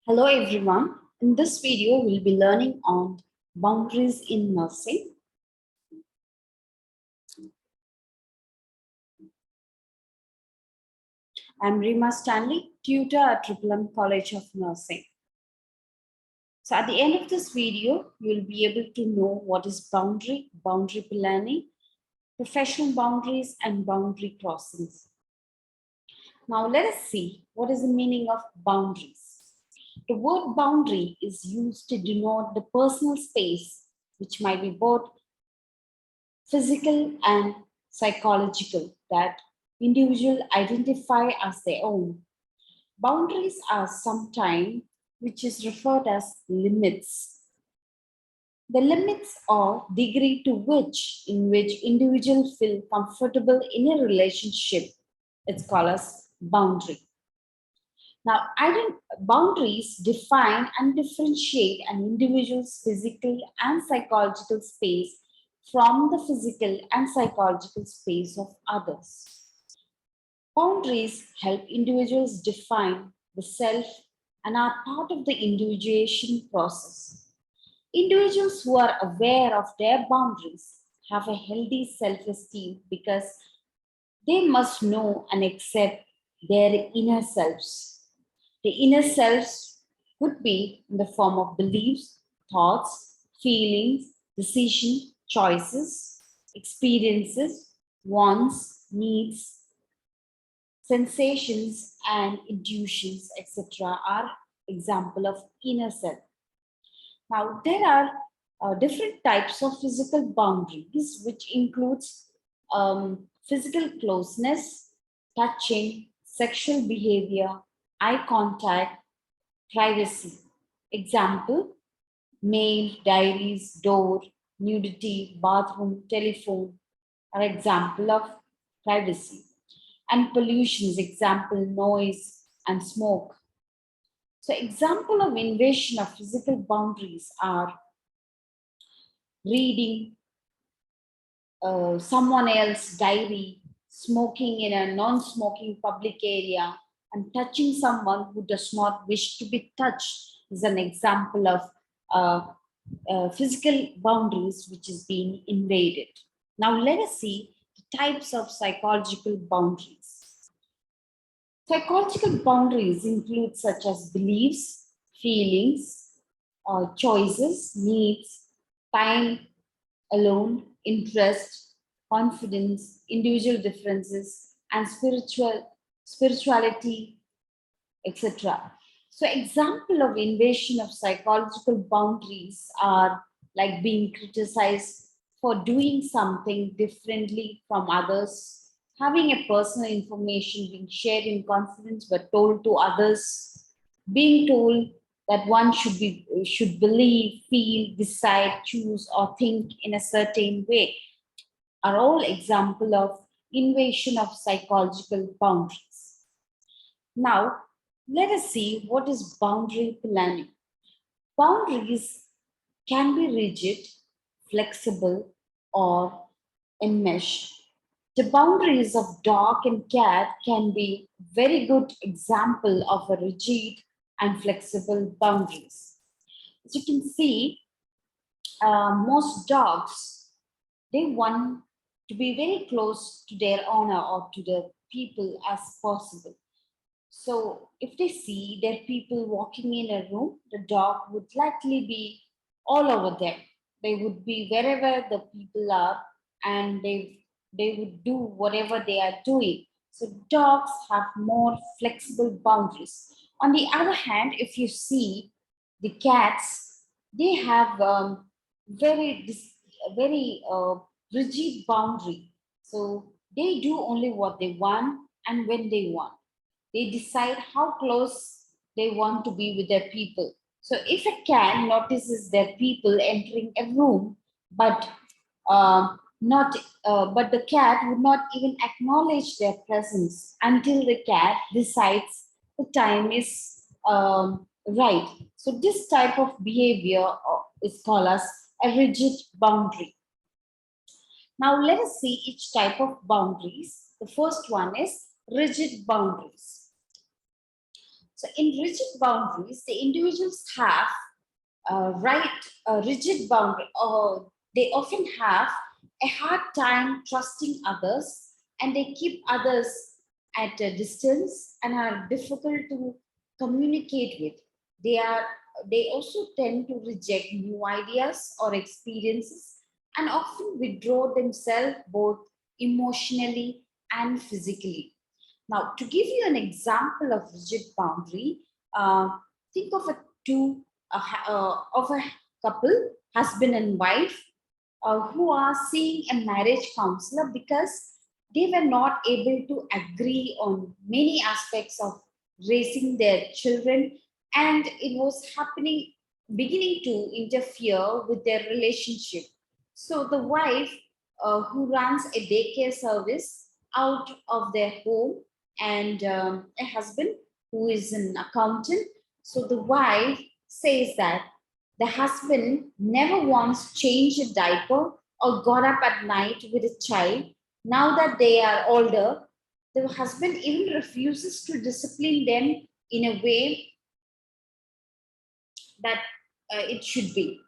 Hello everyone. In this video, we'll be learning on boundaries in nursing. I'm Rima Stanley, tutor at Triple M College of Nursing. So at the end of this video, you'll be able to know what is boundary planning, professional boundaries, and boundary crossings. Now let us see what is the meaning of boundaries. The word boundary is used to denote the personal space, which might be both physical and psychological, that individuals identify as their own. Boundaries are sometimes which is referred as limits. The limits are degree to which in which individuals feel comfortable in a relationship. It's called as boundary. Now, boundaries define and differentiate an individual's physical and psychological space from the physical and psychological space of others. Boundaries help individuals define the self and are part of the individuation process. Individuals who are aware of their boundaries have a healthy self esteem because they must know and accept their inner selves. The inner selves could be in the form of beliefs, thoughts, feelings, decisions, choices, experiences, wants, needs, sensations, and intuitions, etc., are example of inner self. Now, there are different types of physical boundaries, which includes physical closeness, touching, sexual behavior, eye contact, privacy. Example, mail, diaries, door, nudity, bathroom, telephone are example of privacy. And pollutions, example, noise and smoke. So example of invasion of physical boundaries are reading someone else's diary, smoking in a non-smoking public area, and touching someone who does not wish to be touched is an example of physical boundaries which is being invaded. Now let us see the types of psychological boundaries. Psychological boundaries include such as beliefs, feelings, choices, needs, time alone, interest, confidence, individual differences, and spirituality, etc. So example of invasion of psychological boundaries are like being criticized for doing something differently from others, having a personal information being shared in confidence but told to others, being told that one should believe, feel, decide, choose, or think in a certain way are all example of invasion of psychological boundaries. Now, let us see what is boundary planning. Boundaries can be rigid, flexible, or enmeshed. The boundaries of dog and cat can be very good example of a rigid and flexible boundaries. As you can see, most dogs, they want to be very close to their owner or to the people as possible. So if they see their people walking in a room, the dog would likely be all over them. They would be wherever the people are, and they would do whatever they are doing. So dogs have more flexible boundaries. On the other hand, if you see the cats, they have very rigid boundary. So they do only what they want and when they want. They decide how close they want to be with their people. So if a cat notices their people entering a room, but not, but the cat would not even acknowledge their presence until the cat decides the time is right. So this type of behavior is called as a rigid boundary. Now let us see each type of boundaries. The first one is rigid boundaries. So in rigid boundaries, the individuals have rigid boundary, or they often have a hard time trusting others, and they keep others at a distance and are difficult to communicate with. They are they also tend to reject new ideas or experiences and often withdraw themselves both emotionally and physically. Now, to give you an example of rigid boundary, uh, think of a couple, husband and wife, who are seeing a marriage counselor because they were not able to agree on many aspects of raising their children, and it was beginning to interfere with their relationship. So the wife, who runs a daycare service out of their home, and a husband who is an accountant. So the wife says that the husband never once changed a diaper or got up at night with a child. Now that they are older, the husband even refuses to discipline them in a way that it should be.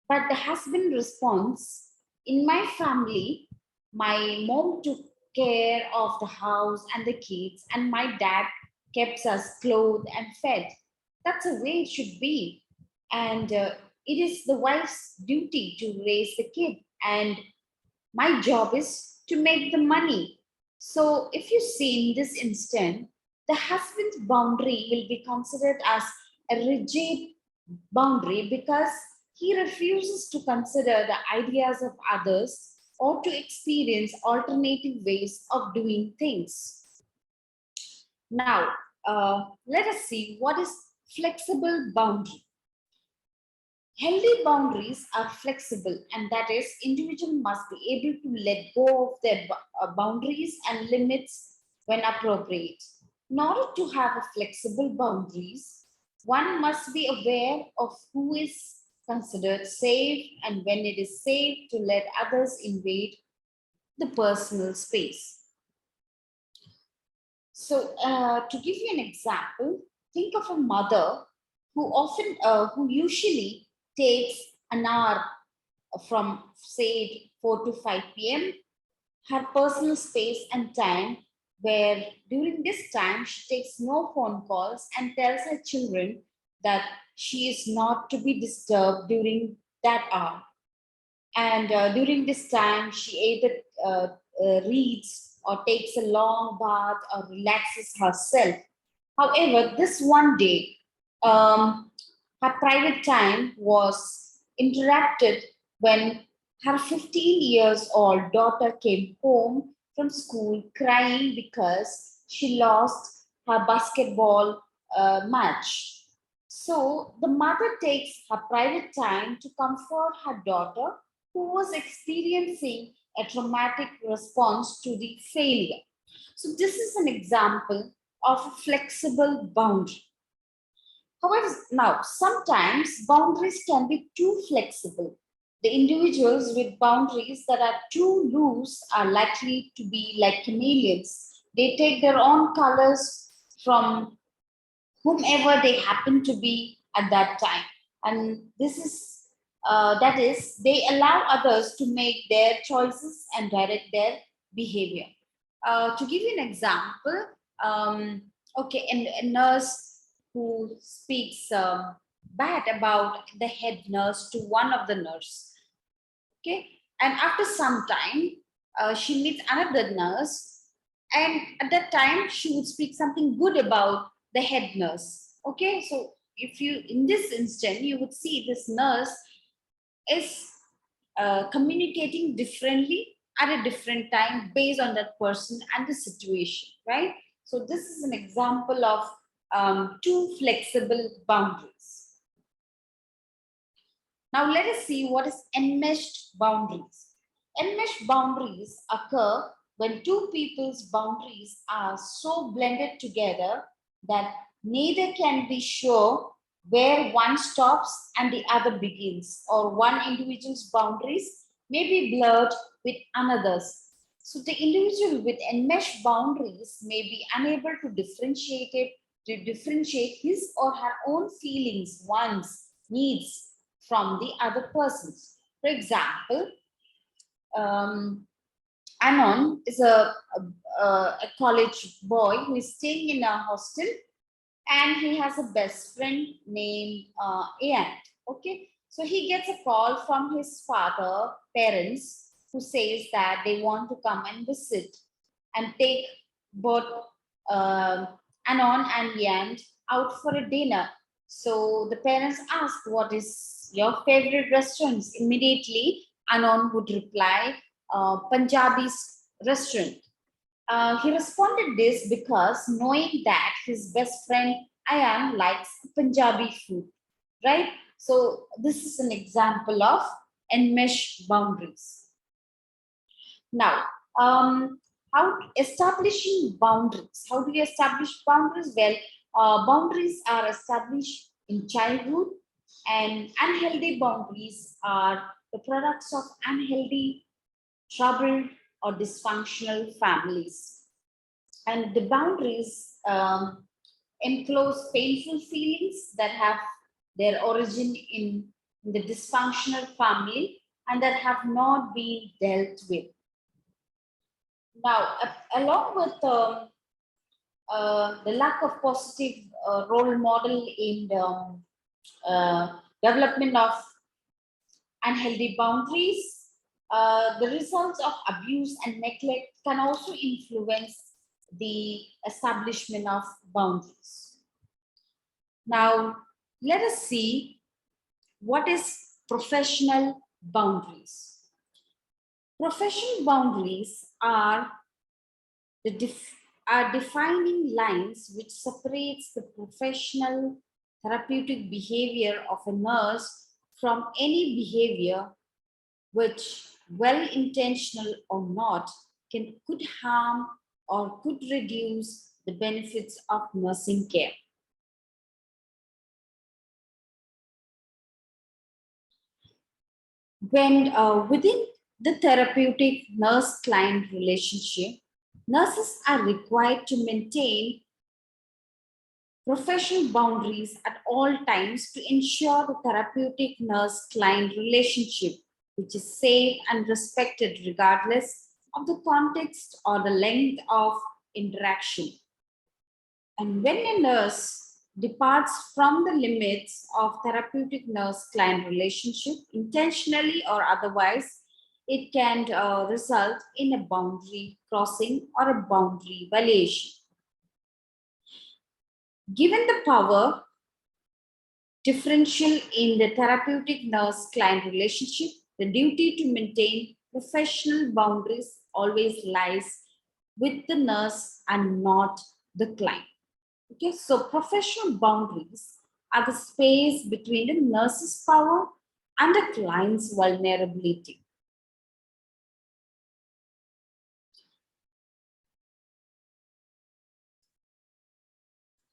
But the husband responds, in my family, my mom took care of the house and the kids, and my dad kept us clothed and fed. That's the way it should be. And it is the wife's duty to raise the kid. And my job is to make the money. So if you see in this instant, the husband's boundary will be considered as a rigid boundary because he refuses to consider the ideas of others or to experience alternative ways of doing things. Now, let us see what is flexible boundary. Healthy boundaries are flexible, and that is, individual must be able to let go of their boundaries and limits when appropriate. In order to have a flexible boundaries, one must be aware of who is considered safe and when it is safe to let others invade the personal space. So, to give you an example, think of a mother who usually takes an hour from say 4 to 5 p.m., her personal space and time, where during this time she takes no phone calls and tells her children that she is not to be disturbed during that hour. And during this time, she either reads or takes a long bath or relaxes herself. However, this one day, um, her private time was interrupted when her 15 years old daughter came home from school crying because she lost her basketball match. So the mother takes her private time to comfort her daughter who was experiencing a traumatic response to the failure. So this is an example of a flexible boundary. However, now sometimes boundaries can be too flexible. The individuals with boundaries that are too loose are likely to be like chameleons. They take their own colors from whomever they happen to be at that time. And this is, that is, they allow others to make their choices and direct their behavior. To give you an example, okay, a nurse who speaks bad about the head nurse to one of the nurse, okay, and after some time, she meets another nurse, and at that time she would speak something good about the head nurse. Okay, so if you in this instant you would see this nurse is communicating differently at a different time based on that person and the situation, right? So this is an example of two flexible boundaries. Now let us see what is enmeshed boundaries. Enmeshed boundaries occur when two people's boundaries are so blended together that neither can be sure where one stops and the other begins, or one individual's boundaries may be blurred with another's. So the individual with enmeshed boundaries may be unable to differentiate it to differentiate his or her own feelings, wants, needs from the other person's. For example, Anon is a college boy who is staying in a hostel, and he has a best friend named Ian. Okay, so he gets a call from his parents, who says that they want to come and visit and take both uh, Anon and Yan out for a dinner. So the parents ask, "What is your favorite restaurants?" Immediately, Anon would reply, "Punjabi's restaurant." He responded this because knowing that his best friend Ayan likes Punjabi food, right? So this is an example of enmesh boundaries. Now, how establishing boundaries? How do you establish boundaries? Well, boundaries are established in childhood, and unhealthy boundaries are the products of unhealthy, troubled, or dysfunctional families. And the boundaries enclose painful feelings that have their origin in the dysfunctional family and that have not been dealt with. Now, along with the lack of positive role model in the development of unhealthy boundaries, the results of abuse and neglect can also influence the establishment of boundaries. Now, let us see what is professional boundaries. Professional boundaries are are defining lines which separates the professional therapeutic behavior of a nurse from any behavior which, well intentional or not, could harm or could reduce the benefits of nursing care. When within the therapeutic nurse-client relationship, nurses are required to maintain professional boundaries at all times to ensure the therapeutic nurse-client relationship, which is safe and respected regardless of the context or the length of interaction. And when a nurse departs from the limits of therapeutic nurse-client relationship, intentionally or otherwise, it can result in a boundary crossing or a boundary violation. Given the power differential in the therapeutic nurse-client relationship, the duty to maintain professional boundaries always lies with the nurse and not the client. Okay, so professional boundaries are the space between the nurse's power and the client's vulnerability.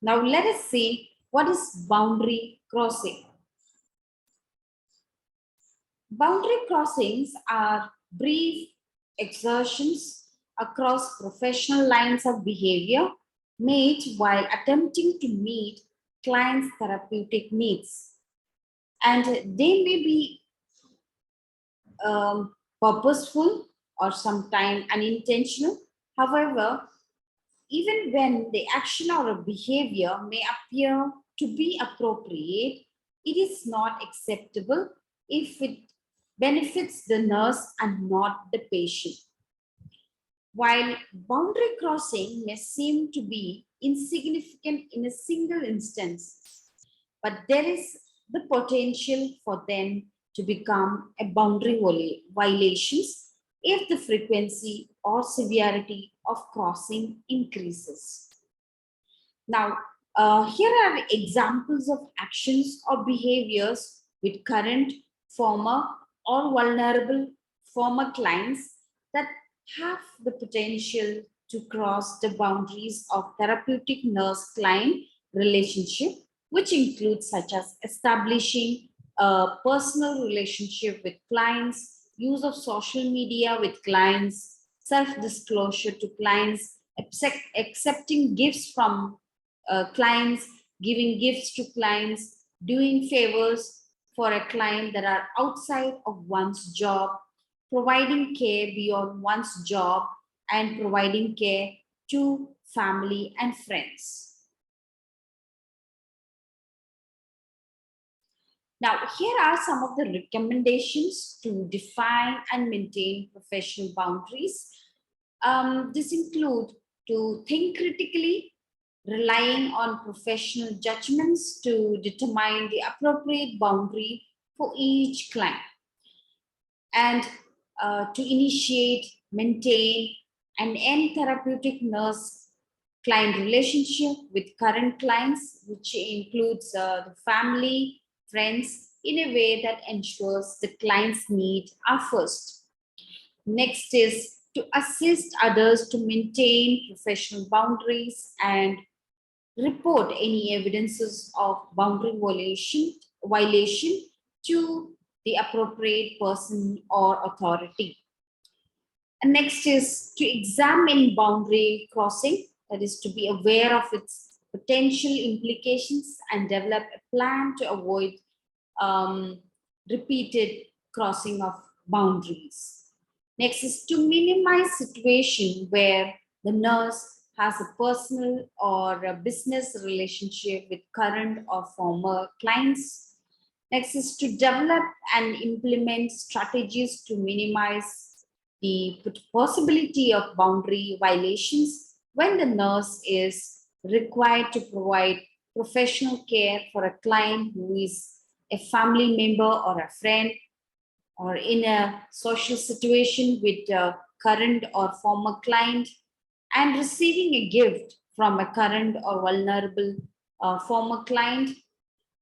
Now let us see what is boundary crossing. Boundary crossings are brief exertions across professional lines of behavior made while attempting to meet clients' therapeutic needs. And they may be purposeful or sometimes unintentional. However, even when the action or a behavior may appear to be appropriate, it is not acceptable if it benefits the nurse and not the patient. While boundary crossing may seem to be insignificant in a single instance, but there is the potential for them to become a boundary violations if the frequency or severity of crossing increases. Now, here are examples of actions or behaviors with current, former, or vulnerable former clients that have the potential to cross the boundaries of therapeutic nurse-client relationship, which includes such as establishing a personal relationship with clients, use of social media with clients, self-disclosure to clients, accepting gifts from clients, giving gifts to clients, doing favors for a client that are outside of one's job, providing care beyond one's job, and providing care to family and friends. Now, here are some of the recommendations to define and maintain professional boundaries. This include to think critically, relying on professional judgments to determine the appropriate boundary for each client, and to initiate, maintain, and end therapeutic nurse client relationship with current clients, which includes the family, friends, in a way that ensures the client's needs are first. Next is to assist others to maintain professional boundaries and report any evidences of boundary violation to the appropriate person or authority. And next is to examine boundary crossing, that is to be aware of its potential implications and develop a plan to avoid repeated crossing of boundaries. Next is to minimize situation where the nurse has a personal or a business relationship with current or former clients. Next is to develop and implement strategies to minimize the possibility of boundary violations when the nurse is required to provide professional care for a client who is a family member or a friend, or in a social situation with a current or former client, and receiving a gift from a current or vulnerable former client.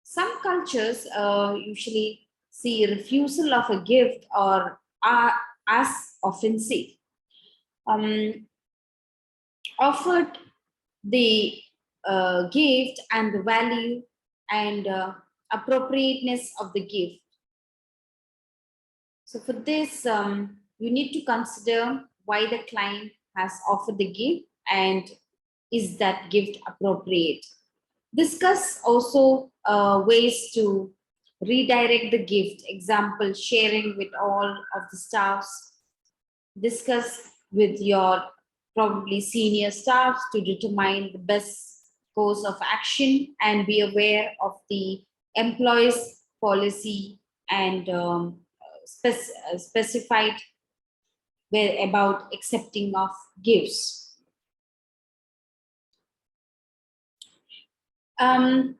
Some cultures usually see refusal of a gift or as offensive. Offered the gift and the value and appropriateness of the gift. So for this, you need to consider why the client has offered the gift and is that gift appropriate. Discuss also ways to redirect the gift, example, sharing with all of the staffs. Discuss with your probably senior staffs to determine the best course of action and be aware of the employee's policy and specified about accepting of gifts. Now,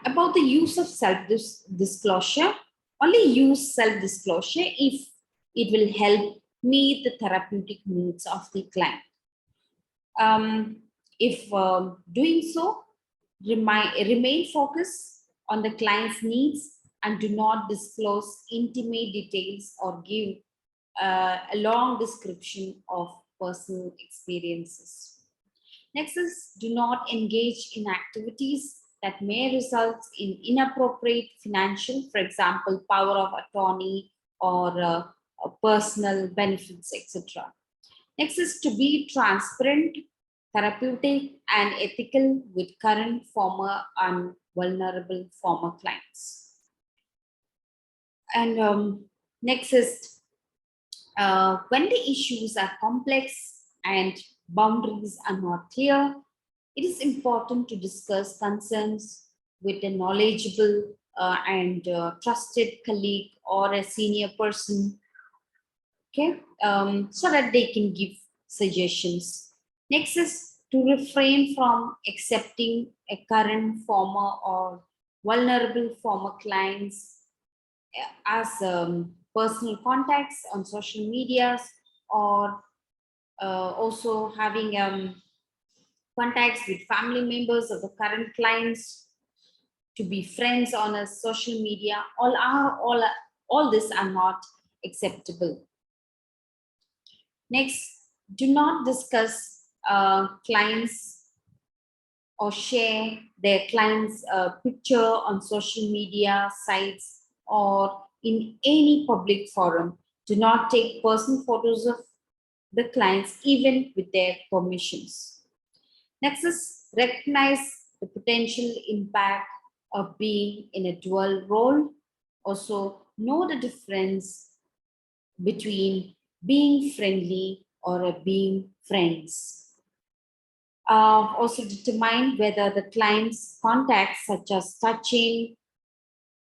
about the use of self-disclosure, only use self-disclosure if it will help meet the therapeutic needs of the client. If doing so, remain focused on the client's needs and do not disclose intimate details or give a long description of personal experiences. Next is do not engage in activities that may result in inappropriate financial, for example, power of attorney or personal benefits, etc. Next is to be transparent, therapeutic, and ethical with current, former, and vulnerable former clients. And next is when the issues are complex and boundaries are not clear, it is important to discuss concerns with a knowledgeable and trusted colleague or a senior person, okay, so that they can give suggestions. Next is to refrain from accepting a current, former, or vulnerable former clients as personal contacts on social medias, or also having contacts with family members of the current clients to be friends on a social media. All this are not acceptable. Next, do not discuss clients or share their clients' picture on social media sites or in any public forum. Do not take personal photos of the clients, even with their permissions. Next is recognize the potential impact of being in a dual role. Also, know the difference between being friendly or being friends. Also determine whether the client's contact, such as touching,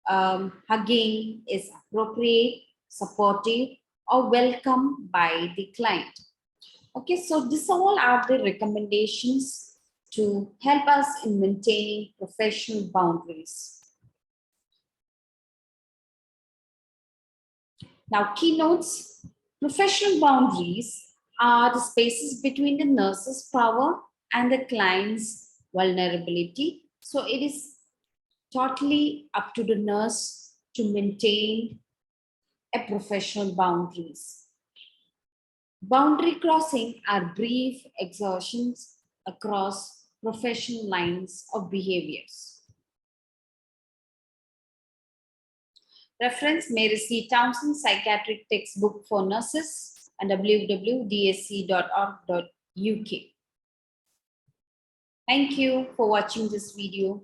hugging, is appropriate, supportive, or welcome by the client. Okay, so these all are the recommendations to help us in maintaining professional boundaries. Now, keynotes. Professional boundaries are the spaces between the nurse's power and the client's vulnerability. So it is totally up to the nurse to maintain a professional boundaries. Boundary crossing are brief exertions across professional lines of behaviors. Reference: Mary C. Townsend, Psychiatric Textbook for Nurses, and www.dsc.org.uk. Thank you for watching this video.